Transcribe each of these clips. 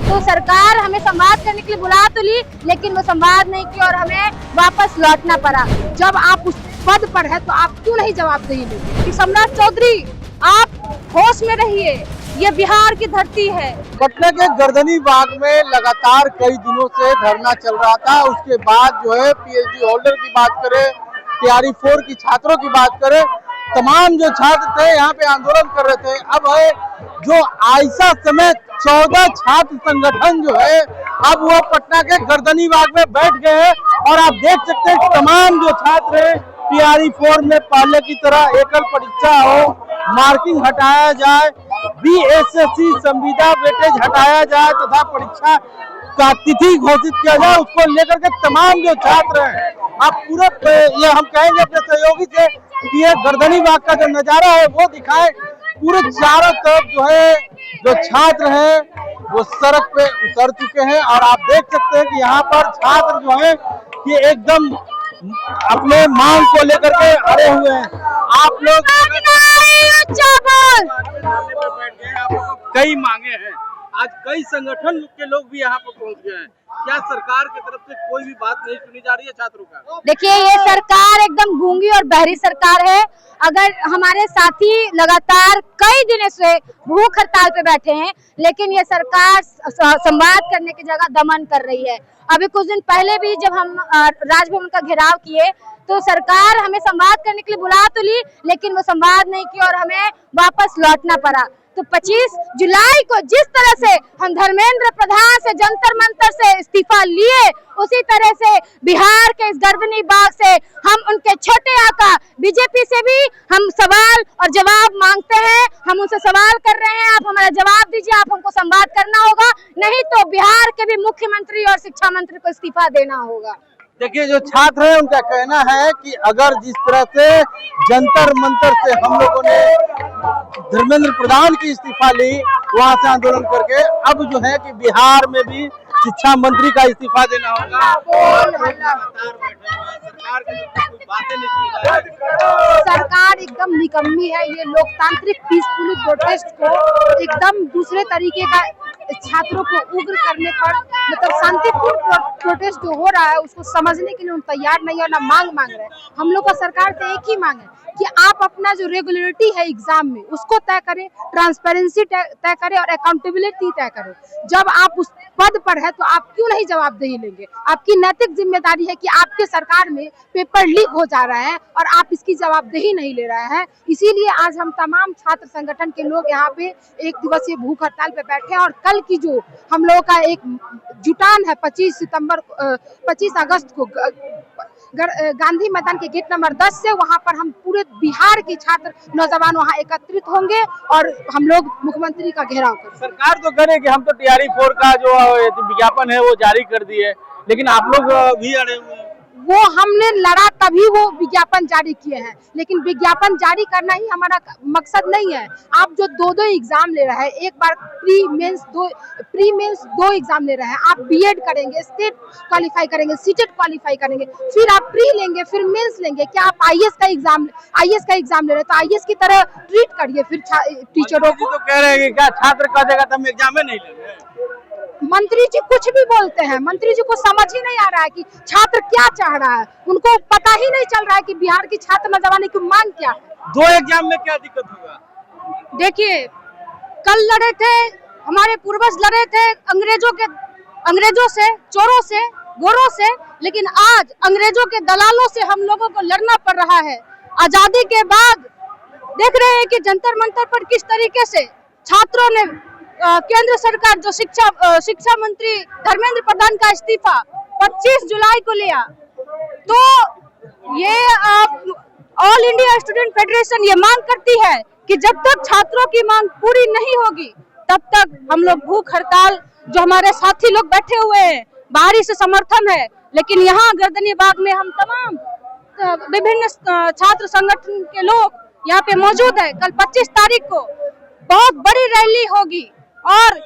तो सरकार हमें संवाद करने के लिए बुला तो ली, लेकिन वो संवाद नहीं की और हमें वापस लौटना पड़ा। जब आप उस पद पर है तो आप क्यों नहीं जवाबदेही लेंगे? कि सम्राट चौधरी, आप होश में रहिए, ये बिहार की धरती है। पटना के गर्दनी बाग में लगातार कई दिनों से धरना चल रहा था। उसके बाद जो है पीएचडी होल्डर की बात करें, तैयारी 4 की छात्रों की बात करें, तमाम जो छात्र थे यहाँ पे आंदोलन कर रहे थे। अब है जो आयशा समेत 14 छात्र संगठन जो है अब वो पटना के गर्दनी बाग में बैठ गए हैं और आप देख सकते हैं तमाम जो छात्र हैं तैयारी 4 में पहले की तरह एकल परीक्षा हो, मार्किंग हटाया जाए, बीएसएससी संविदा वेटेज हटाया जाए तथा परीक्षा का तिथि घोषित किया जाए, उसको लेकर के तमाम जो छात्र हैं आप पूरे ये हम कहेंगे अपने सहयोगी से कि ये गर्दनी बाग का जो नजारा है वो दिखाए। पूरे चारों तरफ जो है जो छात्र हैं वो सड़क पे उतर चुके हैं और आप देख सकते हैं कि यहाँ पर छात्र जो है ये एकदम अपने मांग को लेकर के अड़े हुए हैं। आप लोग कई मांगे हैं, आज कई संगठन के लोग भी यहाँ पर पहुँच गए हैं। क्या सरकार की तरफ से कोई भी बात नहीं सुनी जा रही है छात्रों का? देखिए, ये सरकार एकदम गूंगी और बहरी सरकार है। अगर हमारे साथी लगातार कई दिनों से भूख हड़ताल पे बैठे हैं, लेकिन ये सरकार संवाद करने की जगह दमन कर रही है। अभी कुछ दिन पहले भी जब हम राजभवन का घेराव किए तो सरकार हमें संवाद करने के लिए बुला तो ली, लेकिन वो संवाद नहीं की और हमें वापस लौटना पड़ा। तो 25 जुलाई को जिस तरह से हम धर्मेंद्र प्रधान से जंतर मंतर से इस्तीफा लिए, उसी तरह से बिहार के इस गर्दनी बाग से हम उनके छोटे आका बीजेपी से भी हम सवाल और जवाब मांगते हैं। हम उनसे सवाल कर रहे हैं, आप हमारा जवाब दीजिए, आप हमको संवाद करना होगा, नहीं तो बिहार के भी मुख्यमंत्री और शिक्षा मंत्री को इस्तीफा देना होगा। देखिए, जो छात्र हैं उनका कहना है कि अगर जिस तरह से जंतर मंतर से हम लोगों ने धर्मेंद्र प्रधान की इस्तीफा ली वहां से आंदोलन करके, अब जो है कि बिहार में भी शिक्षा मंत्री का इस्तीफा देना होगा। सरकार एकदम निकम्मी है। ये लोकतांत्रिक पीसफुल प्रोटेस्ट को एकदम दूसरे तरीके का छात्रों को उग्र करने पर, मतलब शांतिपूर्ण प्रोटेस्ट जो हो रहा है उसको समझने के लिए उन तैयार नहीं है, ना मांग रहे हैं। हम लोग का सरकार से एक ही मांग है कि आप अपना जो रेगुलरिटी है एग्जाम में उसको तय करें, ट्रांसपेरेंसी तय करें और अकाउंटेबिलिटी तय करें। जब आप उस पद पर है तो आप क्यों नहीं जवाबदेही लेंगे? आपकी नैतिक जिम्मेदारी है कि आपके सरकार में पेपर लीक हो जा रहा है और आप इसकी जवाबदेही नहीं ले रहे हैं। इसीलिए आज हम तमाम छात्र संगठन के लोग यहाँ पे 1 दिवसीय भूख हड़ताल पे बैठे हैं और कल की जो हम लोगों का एक जुटान है 25 अगस्त को गांधी मैदान के गेट नंबर 10 से, वहां पर हम पूरे बिहार के छात्र नौजवान वहां एकत्रित होंगे और हम लोग मुख्यमंत्री का घेराव करेंगे। सरकार तो करे कि हम तो तैयारी 4 का जो विज्ञापन है वो जारी कर दिए, लेकिन आप लोग भी अड़े हुए हैं। वो हमने लड़ा तभी वो विज्ञापन जारी किए हैं, लेकिन विज्ञापन जारी करना ही हमारा मकसद नहीं है। आप जो 2 एग्जाम ले रहे हैं, एक बार प्री मेंस 2 एग्जाम ले रहे हैं, आप बीएड करेंगे, स्टेट क्वालिफाई करेंगे, सीटेट क्वालिफाई करेंगे, फिर आप प्री लेंगे, फिर मेंस लेंगे। क्या आप आईएएस का एग्जाम ले रहे हैं तो आईएएस की तरह ट्रीट करिए फिर टीचरों को। तो कह रहे हैं कि क्या छात्र का जगह हम एग्जाम नहीं लेंगे? मंत्री जी कुछ भी बोलते हैं, मंत्री जी को समझ ही नहीं आ रहा है कि छात्र क्या चाह रहा है। उनको पता ही नहीं चल रहा है कि बिहार की छात्र नौजवानी की मांग क्या है। 2 एग्जाम में क्या दिक्कत होगा? देखिए, कल लड़े थे, हमारे पूर्वज लड़े थे अंग्रेजों से, चोरों से, गोरों से, लेकिन आज अंग्रेजों के दलालों से हम लोगों को लड़ना पड़ रहा है। आजादी के बाद देख रहे हैं कि जंतर मंतर पर किस तरीके से छात्रों ने केंद्र सरकार जो शिक्षा मंत्री धर्मेंद्र प्रधान का इस्तीफा 25 जुलाई को लिया, तो ये ऑल इंडिया स्टूडेंट फेडरेशन ये मांग करती है कि जब तक छात्रों की मांग पूरी नहीं होगी तब तक हम लोग भूख हड़ताल, जो हमारे साथी लोग बैठे हुए हैं, बाहरी से समर्थन है, लेकिन यहाँ गर्दनी बाग में हम तमाम विभिन्न छात्र संगठन के लोग यहाँ पे मौजूद है। कल 25 तारीख को बहुत बड़ी रैली होगी और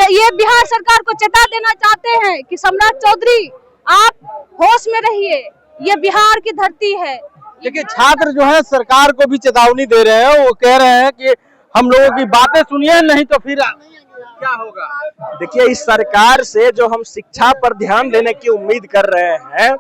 ये बिहार सरकार को चेता देना चाहते हैं कि सम्राट चौधरी, आप होश में रहिए, ये बिहार की धरती है। देखिए, छात्र जो है सरकार को भी चेतावनी दे रहे हैं। वो कह रहे हैं कि हम लोगों की बातें सुनिए, नहीं तो फिर क्या होगा? देखिए, इस सरकार से जो हम शिक्षा पर ध्यान देने की उम्मीद कर रहे हैं,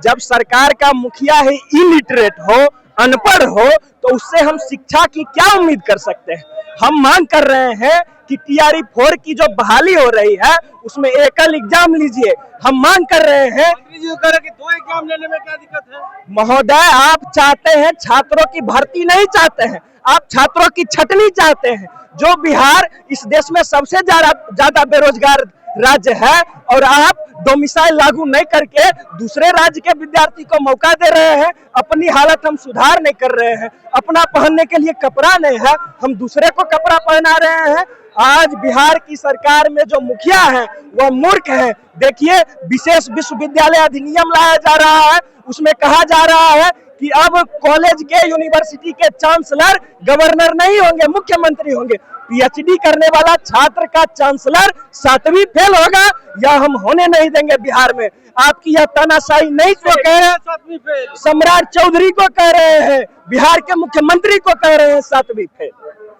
जब सरकार का मुखिया ही इलिटरेट हो, अनपढ़ हो, तो उससे हम शिक्षा की क्या उम्मीद कर सकते हैं। हम मांग कर रहे हैं कि TRE 4 की जो बहाली हो रही है उसमें एकल एग्जाम लीजिए। हम मांग कर रहे हैं, मंत्री जी कह रहे कि 2 एग्जाम लेने में क्या दिक्कत है? महोदय, आप चाहते हैं छात्रों की भर्ती नहीं चाहते हैं, आप छात्रों की छटनी चाहते हैं। जो बिहार इस देश में सबसे ज्यादा बेरोजगार राज्य है, और आप डोमिसाइल लागू नहीं करके दूसरे राज्य के विद्यार्थी को मौका दे रहे हैं। अपनी हालत हम सुधार नहीं कर रहे हैं, अपना पहनने के लिए कपड़ा नहीं है, हम दूसरे को कपड़ा पहना रहे हैं। आज बिहार की सरकार में जो मुखिया है वह मूर्ख है। देखिए, विशेष विश्वविद्यालय अधिनियम लाया जा रहा है, उसमें कहा जा रहा है कि अब कॉलेज के, यूनिवर्सिटी के चांसलर गवर्नर नहीं होंगे, मुख्यमंत्री होंगे। PhD करने वाला छात्र का चांसलर 7वीं फेल होगा, या हम होने नहीं देंगे बिहार में। आपकी यह तानाशाही नहीं तो कह रहे हैं 7वीं फेल, सम्राट चौधरी को कह रहे हैं, बिहार के मुख्यमंत्री को कह रहे हैं 7वीं फेल।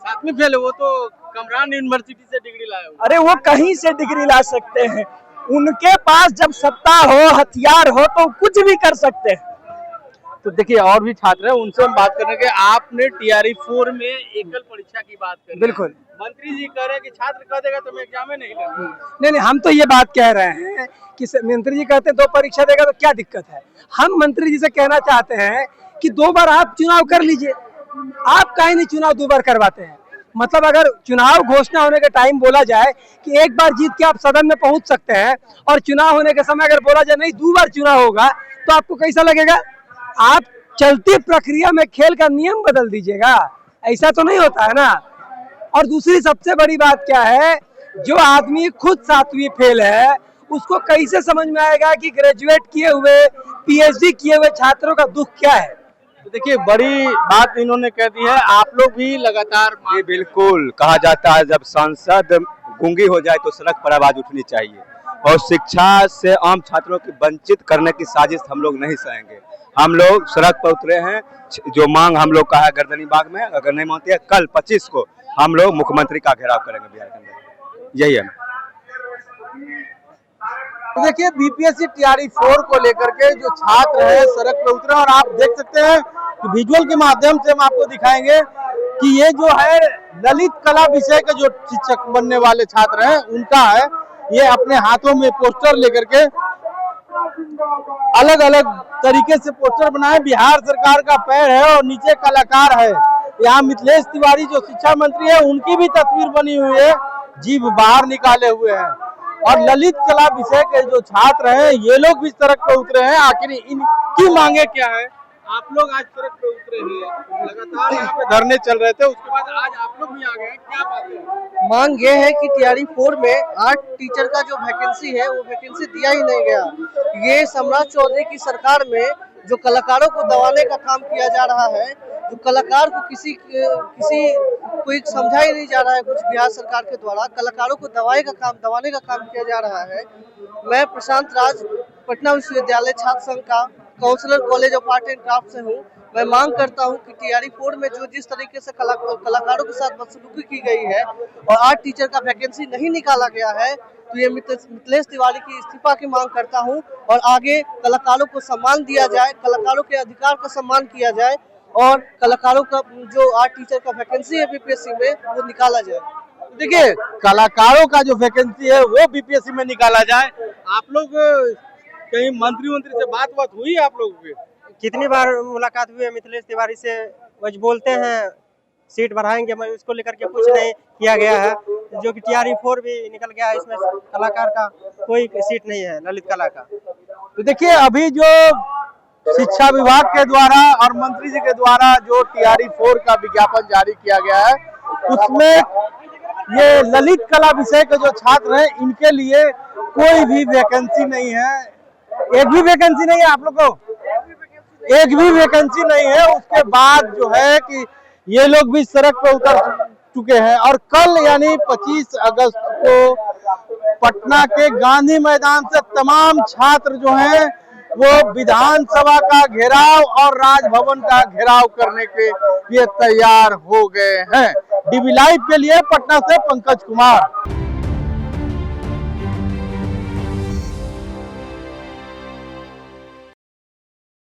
7वीं फेल है वो तो कमरान यूनिवर्सिटी से डिग्री लाए हो। अरे वो कहीं से डिग्री ला सकते हैं, उनके पास जब सत्ता हो, हथियार हो, तो कुछ भी कर सकते हैं। तो देखिए, और भी छात्र हैं, उनसे हम बात करने के। आपने TRE 4 में एकल परीक्षा की बात करी। बिल्कुल। मंत्री जी कह रहे हैं कि छात्र कह देगा तो मैं एग्जाम नहीं लूंगा। नहीं, हम तो ये बात कह रहे हैं कि मंत्री जी कहते हैं 2 परीक्षा देगा तो क्या दिक्कत है। हम मंत्री जी से कहना चाहते हैं कि 2 बार आप चुनाव कर लीजिए। आप काहे नहीं चुनाव 2 बार करवाते हैं? मतलब अगर चुनाव घोषणा होने के टाइम बोला जाए कि 1 बार जीत के आप सदन में पहुंच सकते हैं, और चुनाव होने के समय अगर बोला जाए नहीं 2 बार चुनाव होगा, तो आपको कैसा लगेगा? आप चलती प्रक्रिया में खेल का नियम बदल दीजिएगा, ऐसा तो नहीं होता है ना। और दूसरी सबसे बड़ी बात क्या है, जो आदमी खुद 7वीं फेल है, उसको कैसे समझ में आएगा कि ग्रेजुएट किए हुए, PhD किए हुए छात्रों का दुख क्या है। तो देखिए, बड़ी बात इन्होंने कह दी है। आप लोग भी लगातार ये बिल्कुल कहा जाता है, जब सांसद गूंगी हो जाए तो सड़क पर आवाज उठनी चाहिए, और शिक्षा से आम छात्रों की वंचित करने की साजिश हम लोग नहीं सहेंगे। हम लोग सड़क पर उतरे हैं। जो मांग हम लोग का है गर्दनी बाग में, अगर नहीं मानते हैं, कल 25 को हम लोग मुख्यमंत्री का घेराव करेंगे बिहार के अंदर। यही है। तो देखिए, BPSC TRE 4 को लेकर के जो छात्र हैं सड़क पर उतरे, और आप देख सकते हैं कि विजुअल के माध्यम से हम आपको दिखाएंगे कि ये जो है ललित कला विषय के जो शिक्षक बनने वाले छात्र हैं उनका है। ये अपने हाथों में पोस्टर लेकर के अलग अलग तरीके से पोस्टर बनाए। बिहार सरकार का पैर है और नीचे कलाकार है। यहाँ मिथिलेश तिवारी जो शिक्षा मंत्री है, उनकी भी तस्वीर बनी हुई है, जीभ बाहर निकाले हुए हैं। और ललित कला विषय के जो छात्र हैं, ये लोग भी सड़क पर उतरे हैं। आखिर इनकी मांगे क्या है? आप लोग आज सड़क पे उतरे हैं, लगातार यहाँ पे धरने चल रहे थे, उसके बाद आज आप लोग भी आ गए, क्या बात है? मांग ये है कि TRE 4 में आर्ट टीचर का जो वैकेंसी है वो वैकेंसी दिया ही नहीं गया। ये सम्राट चौधरी की सरकार में जो कलाकारों को दबाने का काम किया जा रहा है, जो कलाकार को किसी कोई समझा ही नहीं जा रहा है। कुछ बिहार सरकार के द्वारा कलाकारों को दबाने का काम किया जा रहा है। मैं प्रशांत राज, पटना विश्वविद्यालय छात्र संघ का councillor, college of art and craft से हूँ। मैं मांग करता हूं कि TRE 4 में जो जिस तरीके से कलाकारों के साथ बदसलूकी की गई है और आर्ट टीचर का वैकेंसी नहीं निकाला गया है, तो ये मिथिलेश तिवारी की इस्तीफा की मांग करता हूं, और आगे कलाकारों को सम्मान दिया जाए, कलाकारों के अधिकार का सम्मान किया जाए, और कलाकारों का जो आर्ट टीचर का वैकेंसी है BPSC में वो निकाला जाए। देखिए, कलाकारों का जो वैकेंसी है वो BPSC में निकाला जाए। आप लोग कहीं मंत्री से बात हुई है आप लोगों की? कितनी बार मुलाकात हुई है मिथिलेश तिवारी से, वो बोलते हैं सीट बढ़ाएंगे, मैं उसको लेकर के कुछ नहीं किया गया है। जो कि TRE 4 भी निकल गया है, इसमें कलाकार का कोई सीट नहीं है, ललित कला का। तो देखिए, अभी जो शिक्षा विभाग के द्वारा और मंत्री जी के द्वारा जो TRE 4 का विज्ञापन जारी किया गया है, उसमें ये ललित कला विषय के जो छात्र हैं, इनके लिए कोई भी वैकेंसी नहीं है। एक भी वैकेंसी नहीं है। आप लोग को एक भी वैकेंसी नहीं है। उसके बाद जो है कि ये लोग भी सड़क पर उतर चुके हैं, और कल यानी 25 अगस्त को पटना के गांधी मैदान से तमाम छात्र जो हैं वो विधानसभा का घेराव और राजभवन का घेराव करने के लिए तैयार हो गए हैं। DB लाइव के लिए पटना से पंकज कुमार।